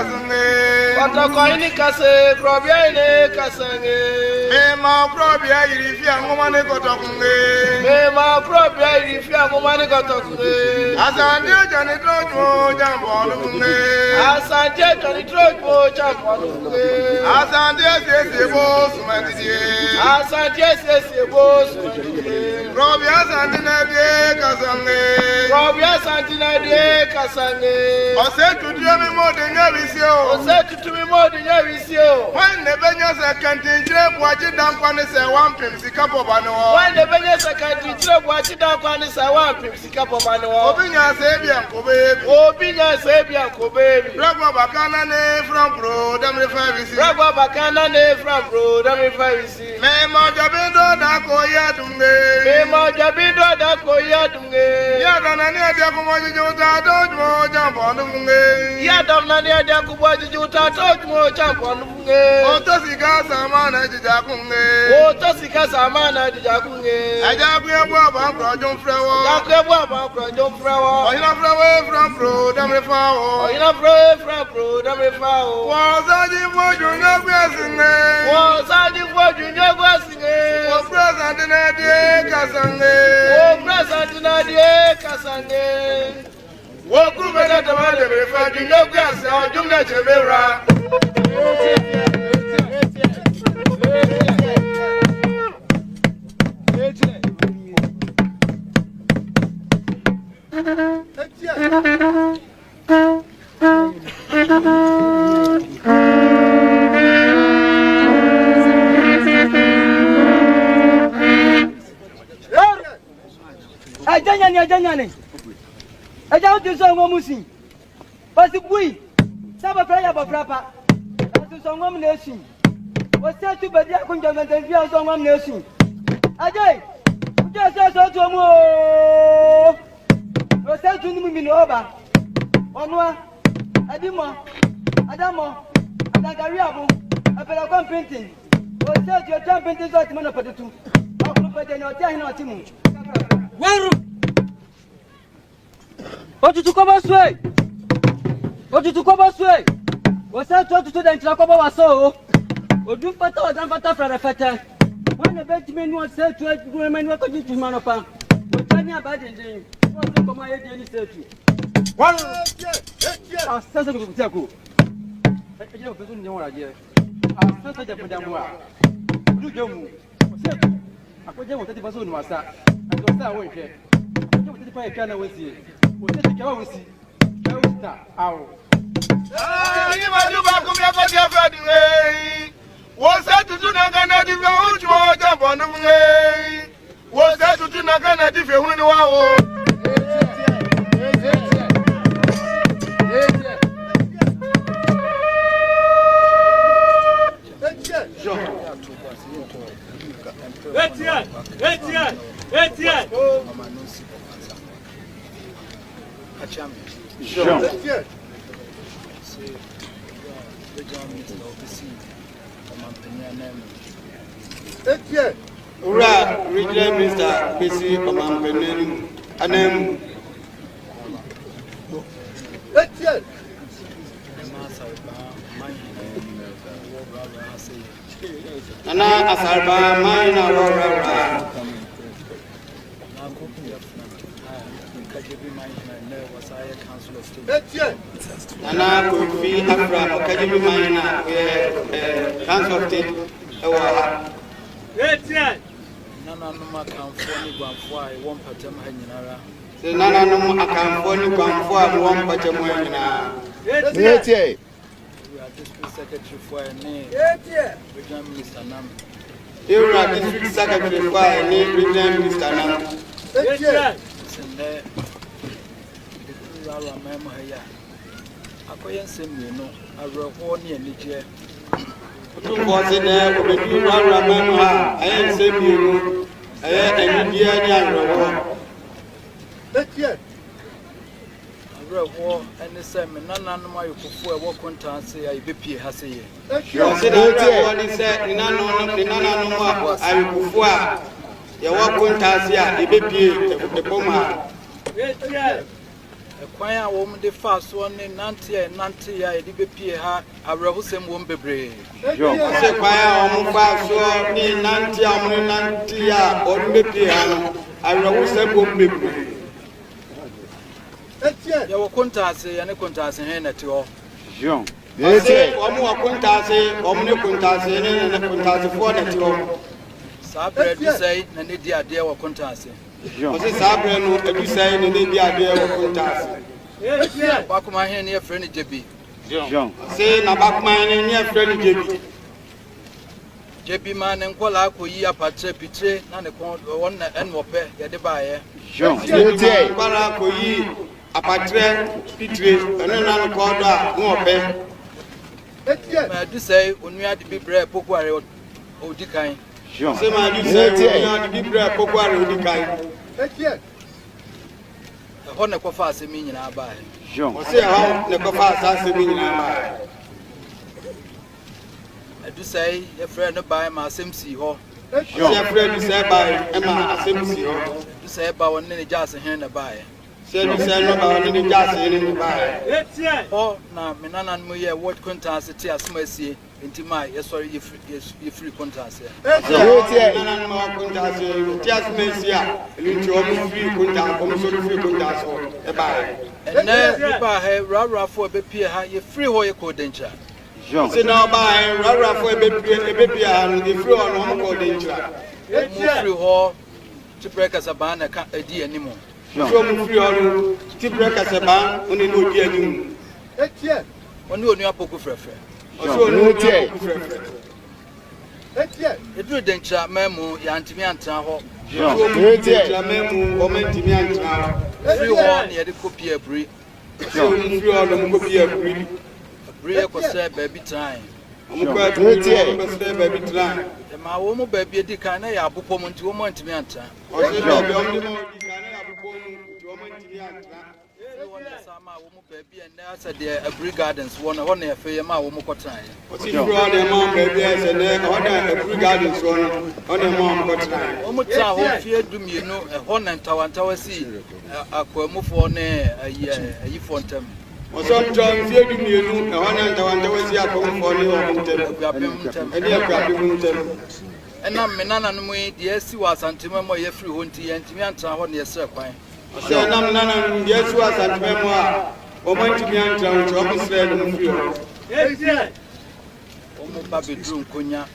kasange. Kotokoini kase, probiaine kasange. Mema probia irifia ngomane kotokunge. Mema probia irifia ngomane kotokunge. Asante jani trojo jambolunge. Asante jani trojo jambolunge. Asante sebo sumandiye. Asante sebo sumandiye. Probia santina de kasange. Probia santina de kasange. Ose tutuye mi mode nyabisio. Ose tutuye mi mode nyabisio. Wende benya sekanti jire buachi dankwane se wampim sikapo bano. Wende benya sekanti jire buachi dankwane se wampim sikapo bano. Obinya sebia kobebi. Obinya sebia kobebi. Ragwa bakana ne from pro damre favisi. Ragwa bakana ne from pro damre favisi. Memo jabindo da koya dunge. Memo jabindo da koya dunge. Ya dana ni adia kumoji juta dojmo jambo dunge. Ya dana ni adia kumoji juta dojmo jambo dunge. Oto sika samana jijakunge. Oto sika samana jijakunge. Ajakuye bwa bankro jomfrewo. Ajakuye bwa bankro jomfrewo. Oyina frewo from pro damre fawo. Oyina frewo from pro damre fawo. Wazaji foju nyogwe singe. Wazaji foju nyogwe singe. O present na die kasange. O present na die kasange. Wo kube na tamale befa nyogwe asa jumna chebera. Ajanyane. Aja uti so ngo musi. Basi bui. Saba fraya ba frapa. Basi so ngo mneshi. Wose tu bedi akunja ngantanfi so ngo mneshi. Ajay. Uja so to mu. Wose tu ni mi no ba. Onwa. Adimo. Adamo. Adagari abu. Apela kon painting. Wose tu jam painting so ti mo na patetu. Akuru pete ni oti ahina oti mu. Waru. Otutu kobo sway. Otutu kobo sway. Wasa otutu da ntira kobo waso. Odun fata odan fata fra fata. Wana beti menu wasa tu agure menu ko jitu manopa. Otani abade ndin. Wasa ko ma yedi ni setu. Waru. Sasa kukutia ku. Ejina ofesu ni wora je. Sasa je podamwa. Dujomu. Setu. Akoje mo tati baso ni wasa. Wasa wonhwe. Akoje mo tati pa ekana wasi. Wose ke wa wosi. Ka wosta awo. Ni madu ba ku mi ko dia fa di we. Wose tutu na kana di fe ujo jambo nge. Wose tutu na kana di fe hunu ni wa o. Etienne. Jean. Etienne. Ura regional minister Bisi Omampenem Anem. Etienne. Nana Asarba Maina Rora. Etienne. Nana Kofi Afra Okajibi Maina Council of State. Etienne. Nana Numa Kamfoni Guamfua, one patem hanging. The Nana Num Akamfoni Guamfua, one patem. Etienne. We are district secretary for a name. Etienne. Regional Minister Nam. You are district secretary for a name, regional minister now. Etienne. Send there. The Rara Mamaya. Akoyan send me no. I wrote one year Niger. Two was in there with you, Ramama. I ain't saying you. I had a Indian. Etienne. I wrote war and the same. Nana Numa you could walk on town say I BP has a year. You said what he said, Nana Numa, I will before. You walk on Tasia, the BP, the Poma. Etienne. kwan a wo de fa so ne nante ya e de bepie ha awerehosem wo mbebre se kwan a wo fa so ne nante a mo nante ya o de bepie ha no awerehosem wo mbebre ya wo kontase ya ne kontase he na te ho Jean. Ese o mo kontase o mo ne kontase ne kontase fo na te ho sabre du sei na ne di ade wo kontase Jean. Ose sabre no edu sei ne di ade wo kontase ba kuma he ne efre ne jebi Jean. se na ba kuma ne ne efre ne jebi ma ne nkola akoyi apatre pitre na ne kon won na enwope ye de ba ye Jean. Jean. Para koyi apatre pitre ene na no kodo a wo ope ma du sei onua de bibre pokuare odi kan Jean. se ma du sei ya di bibra pokware odi kai ho ne kofa asemi nyina ba he Jean. ose ha ne ko fa sa se mi nyina ma adu sei ye frɛ no ba ma asem si ho se afre du sei ba e ma asem si ho du sei ba won ne jase he na ba he se du sei no ba ni jase ni ba ho na menana no ye what contest ti asema sie enti ma ye sorry ye free contest se o na no ko jase ti asme si a ni ti o mu free ko ta ko so free ko ta so e ba ene ba he rara fo be pie ha ye free ho ye ko dencha Jean. se na ba e rara fo e be pia no e free on mo ko dencha mu free ho ti break as abana ka edi animo so mu free on ti break as ba oni no di anim oni onu apoku frefre so no di edu dencha memu ya ntimi antan ho Jean. la memu comment mi antra free ho ne ye de copy abri so mu free on mo copy abri abri ko se baby time mo ko abri mo se baby try e ma wo mu baby edi kan na ya abopɔ mu nti wo mo ntimi antan o se baby o mo di kan na abubo mu ti o mo ntimi antra won sama wo mu baby en na asa de abri gardens won ho na efe ye ma wo mu kotan o si free on e mo baby e se ne o da abri garden so no o ne mo ko try wo mu ta ho fie dumienu e ho na ntawantawa si akwamufo ne ayi fontam o so try fie du mienu e ho na ntawanta wasi akomfo ne o mo tem akwapem e ne akwapem tem ena menana no mu de asi wa asantema mo ye free ho nti yentimi antra ho ne yesre kwan se nam nana yesu asantme mo a o mo ntimi antra o to mo sre no free o wo mu ba bedroom konya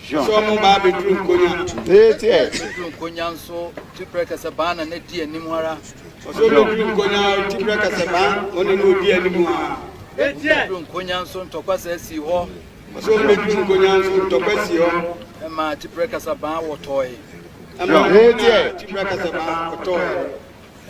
Jean. so mo ba be drum konya bedroom konya nso ti prekasa bana ne di anim hara so be drum konya ti breka se ba oni no di anim a bedroom konya nso ntokwasa si ho so be drum konya so to kwasi ho e ma ti prekasa ba wo toy ama ti breka se ba to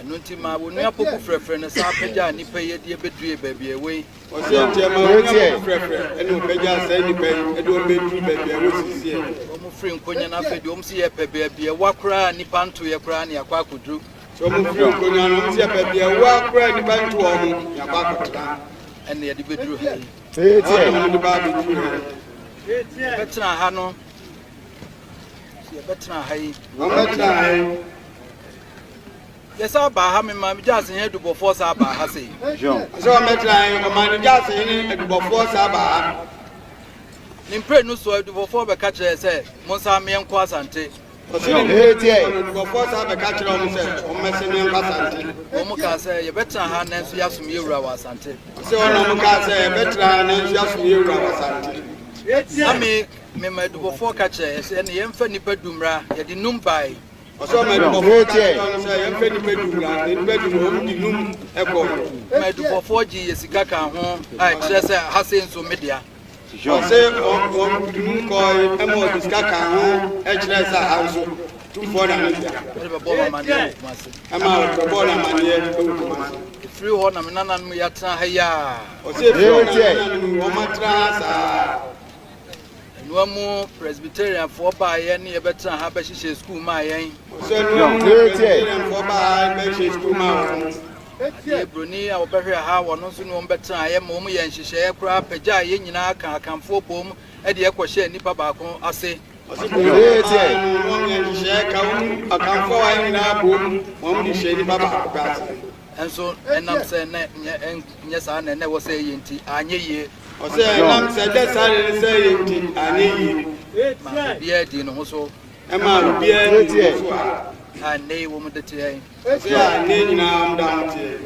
eno nti ma wo nua poku frefre ne sa pagya nipa ye de bedue baabi ewe o se ntia ma o frefre eno peja se ni pe edo be drum baabi a wo sisi wo mu free nkonya na afedi wo mu si ye pe baabi e wakra nipa nto ye kra ne yakwa kodru so mo free konya no ti pe bia wa kra ni ba nto o mo ya ba kotra ene ye de bedru ha o mo ba be drum betra ha no ye betra ha yi o metra yes aba ha me ma just he do before sa aba ha sei Jean. so metra o ma ni ja se ni edubofo sa ba ni mpre no so do before be ka kire se mo sa me enko asante o se ni edubofo sa be ka kire o mo se o me se ni asante wo mu ka se ye betra ha na so yasum ye wura wa asante se ona mo ka se betra na nsu aso ye wura wasante ami me ma do before ka kire se ne ye mfa nipa dumra ye di numbai o so me edubofo ka se ye mfa ni pedumra ni pedum o di num eko ma do before ji ye sika ka ho ai kire se ha se nso media o se o dum ko e mo diska ka ho e kire sa hanso tu fo na ni e be bo ma ne kuma se ama o bo na manie e kuma free ho na me nana no ya tra ha ya o se fo na o matra sa no mu presbyterian for ba ye ne ye betra ha be hihye school ma yen so no fo ba be she school ma ye broni a obehwe ha wo no so no betra ye ma mu ye nhihye ye kura pagya ye nyina kan akamfo bom e de ye kwhye nipa ba ko ase o se no ye she ka akamfo wa nyina bom mo di she ni baba ba enso enam se na nye sa na ne wo se yenti anye ye o se enam se de sa ne se yenti anye ye ma bia di no ho so e ma bia di so a ne wo mu de tie se a ne nyina am da tie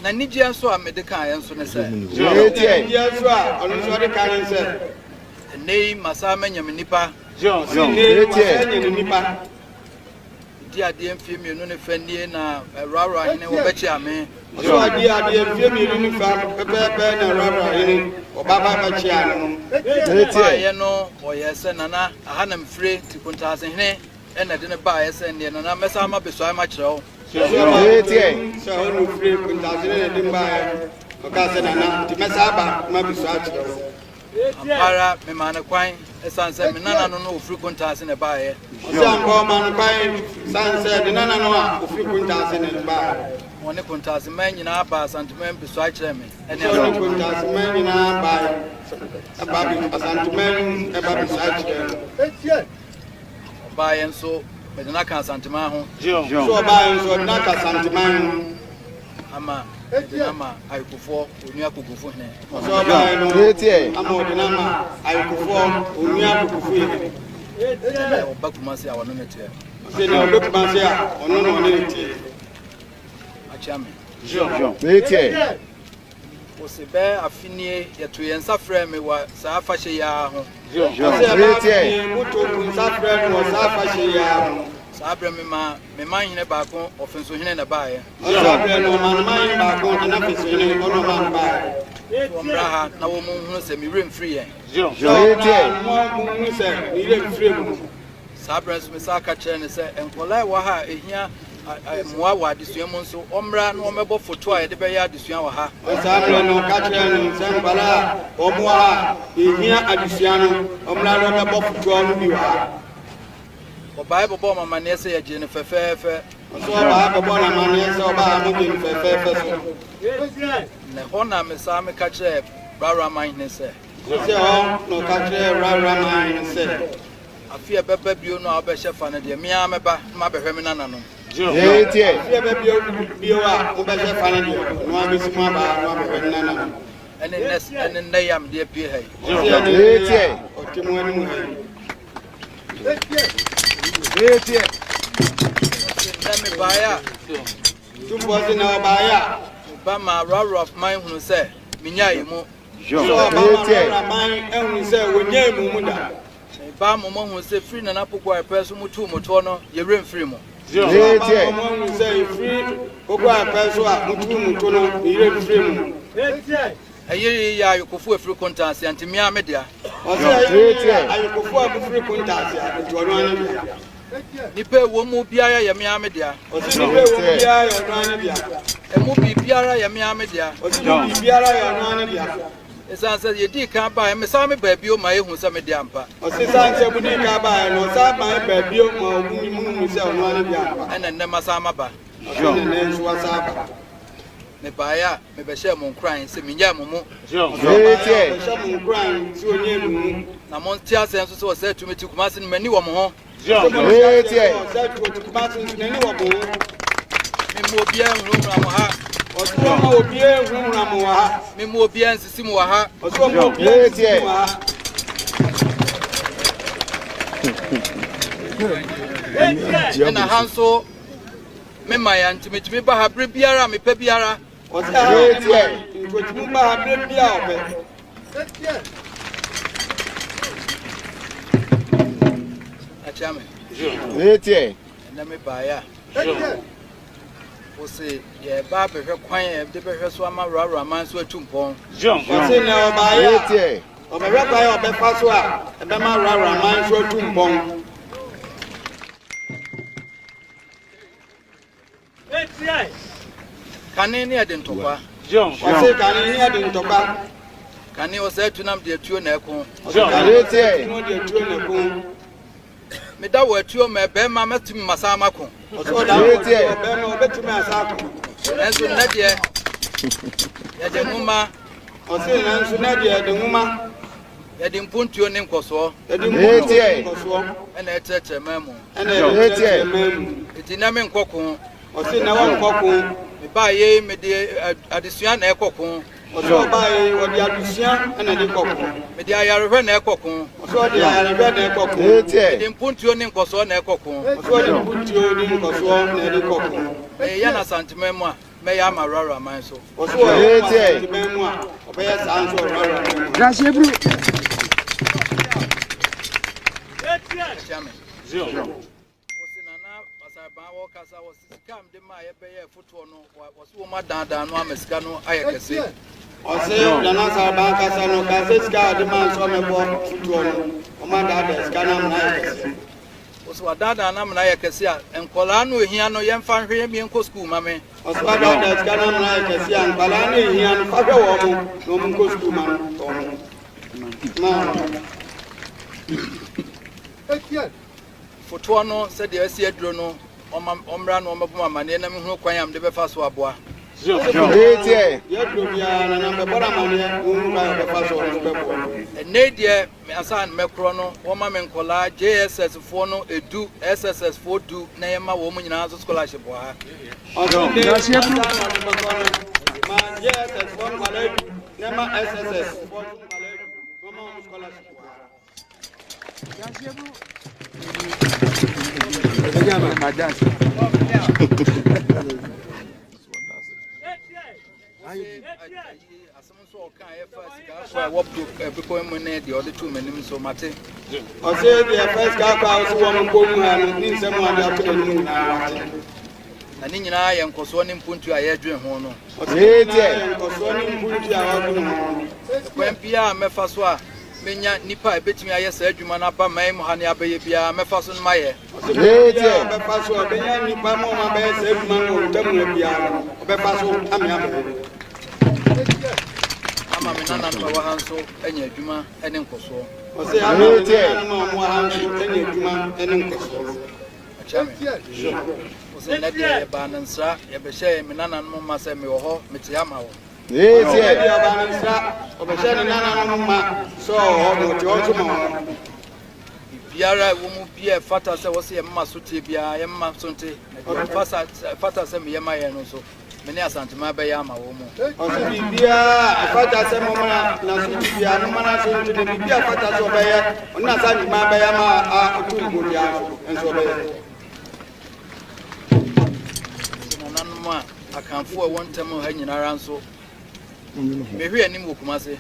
na niji enso a medika enso ne se niji enso a onu so de kan se ne masa manyam nipa John ne tie nipa di ade mfie mienu ne fanie na rara hene wo bechi ame so ade mfie mienu ne fa pepe na rara hene wo baba bechi anu tie no o yese nana aha na mfire tikuntaase hene ena de ne ba yese ne nana mesa ma beso ai ma kireo tie so onu free kuntaase ne de ba o ka se nana ti mesa ba ma beso a kireo ampara me mane kwan esanse me nana no no ofri kontaase ne baaye osanko man kwan sanse de nana no a ofri kontaase ne baaye woni kontaase man nyina ba santemen biso a kire me ene woni kontaase man nyina baaye ababi santemen e babi so a kire baaye nso me de na kan santeman ho so baaye nso na ka santeman ama ama ayikufo onu akugufo hene so baaye no tie amodi na ma ayikufo onu akugufo hene obakumasi awonu metie se na obakumasi a onu no ne tie achame Jean tie o se be afinie yeto yensa frɛ me wa saa fahye ya ho Jean tie muto kunsa frɛ no saa fahye ya ho saa brɛ me man hene baako ofenso hene na baaye saa brɛ no man baako na ofenso hene ono man baaye omra ha na wo mu hunu se mi rem free yen Jean tie mo hunu se mi rem free mu saa brɛ so me saa ka kyerɛ ne se enkola wa ha ehia moa wa adesua mu nso omra na omebɔ foto a yɛde bɛyɛ adesua wa ha saa brɛ no ka kyerɛ no se mbala omo ha ehia adesua no omra na omebɔ foto no bi wa ha o Bible mama ne se ye ne fefefe so Bible na mama ne se o ba mo je fefefe so ne hona me sa me ka kire rara man ne se ho no ka kire rara man ne se afia bebe bio no abɛhye fa ne de mia meba ma behwe me nana no tie afia bebe bio a o bɛhye fa ne de no abesi ma ba no behwe nana no ene ne yam de pie hai tie o timo ani mu hai tie me baya tumbo se na baya ba ma rara man hunu se minya yimu so ba ma man ehunu se wonya yimu mu da ba mo mo hunu se free na na pokwa epeso mutu muto no ye rem free mo tie mo hunu se free pokwa epeso a mutu no ye rem free mu ayiri ya yokofu efiri kontanse antimia media o se tie ayokofu a free kontanse a to no ani dia nipa wo mu biara ye mia media o se nipa wo biara ye no ani dia emu biara ye mia media o se biara ye no ani dia esanse ye di kan ba me sa me ba bio ma ehun se media ampa o se sanse bu di kan ba no sa ma ba bio ma ogun mu se no ani dia ampa ene ne masa maba ne so sa ba me baya me be share mon kran se minya mumu tie se mon kran se onye mu na mon tia se nso se o se tumeti kumase mani wo mo ho tie se kumase ne ni wo mo me mo bia nrumra mo ha o se mo obi nrumra mo ha me mo bia nsisi mo ha o se mo obi tie na hanso me maya ntimetimi ba ha bre biara me pa biara o se tie ntimetimi ba ha bre biara o be achame tie na me baya o se ye ba behwe kwan ye de behwe so ama rara man so atumpon o se na o baya tie o behwe kwan ye o be fa so a e be ma rara man so atumpon kane ne ade ntokwa o se kane ne ade ntokwa kane o se tunam de atuo na ekon tie no de atuo na ekon me da wo atuo ma be ma matimi masama kon o se da wo tie be ma obetimi asako enso na de ye de nguma o se na nso na de nwuma Yɛde mpuntuo ne nkɔsoɔ. Ɛna ɛkyerɛkyerɛ mɛmo. Eti na me nkɔko. Ɔsi na wɔn nkɔko. Meba yɛ mede adesua na ɛkɔko. Ɔsi ɔba yɛ wɔde adesua ɛna de kɔko. Mede ayarehwɛ na ɛkɔko. Ɔsi ɔde ayarehwɛ na ɛkɔko. Mede mpuntuo ne nkɔsoɔ na ɛkɔko. Ɔsi ɔde mpuntuo ne nkɔsoɔ na ɛde kɔko. Ɛyɛ na santemɛmo a mɛyɛ ama rara man so. Ɔsi ɔyɛ santemɛmo a ɔbɛyɛ saa nso rara. Grazie bro. Kasa was scam de ma ye beye foto no was woman dada no amesika no ayekese ose dana sarban kasa no kasa ska de man so me bo foto no woman dada ska na na ayekese was wa dada na na ayekese a enkola no ehia no yemfa hwe mi enko school mame ose wa dada ska na na ayekese a enkola no ehia no fa hwe wo mo no mo enko school man to no foto no se de esi aduro no omra no mabu amane na me hu kwan am de befa so aboa ye do bia na me bora mane hu kwan befa so no bebo ene de me asan mekro no wo ma me nkola JSS fo no edu SSS fo du na ye ma wo mu nyina so scholarship wa ha grazie bro ma JSS fo kwale na ma SSS fo kwale wo ma mu scholarship wa grazie bro menya nipa ebetimi ayesa adwuma na ba mai mu ha ne abaye bia mefa so no maye befa so benya nipa mo ma ba yesa adwuma no ntamu bia befa so ame ama me nana no wa hanso enya adwuma ene nkoso o se ama mo hanso enya adwuma ene nkoso achame o se na de ba nansa ye be hye me nana no ma se me wo ho me te ama wo biara wo mu bia fata se wo se ye mma so te bia ye mma so te fata se me ye ma ye no so me ne asantema be ya ma wo mu o se bia fata se mo na so te bia no mana so te bia fata so be ye na asantema be ya ma a ku ngo bia enso be ye nananuma akanfo e wontem ha nyinara nso mehwe anim wo kumase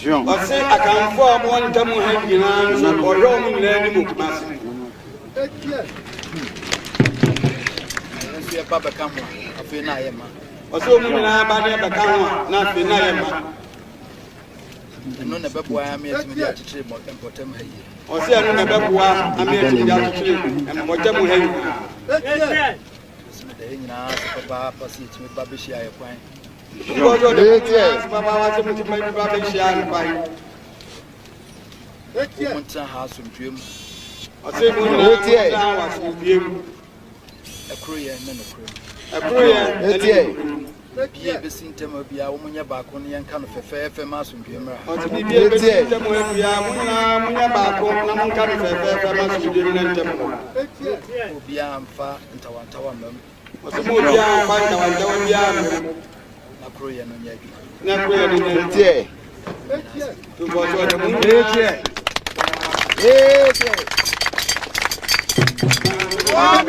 Jean ose akanfo mo ntam ha nyina nso oyo mo nyina anim wo kumase nso ye baba ka ho afi na ye ma ose mo nyina ba ne be ka ho na afi na ye ma eno na beboa me atimi dia chichire mo tempotem ha yi ose eno na beboa ame atimi dia chichire empotem ha yi de nyina baba pasi atimi baba hia ye kwan Baba wa se mutu mai baba hia ye kwan monta ha asomdwem ose mo nyina wa asomdwem ekro ye ne no kro ekro ye bia besintem bia wo munya ba ko ne yanka no fefefe ma asomdwem ra ose bia besintem bia munya ba ko na monka no fefefe ma asomdwem na ntem bia amfa ntawantawa mam ose mo bia fa ntawantawa bia na kro ye no nya bi na kro ye no tie tu bo so de mo tie Oh,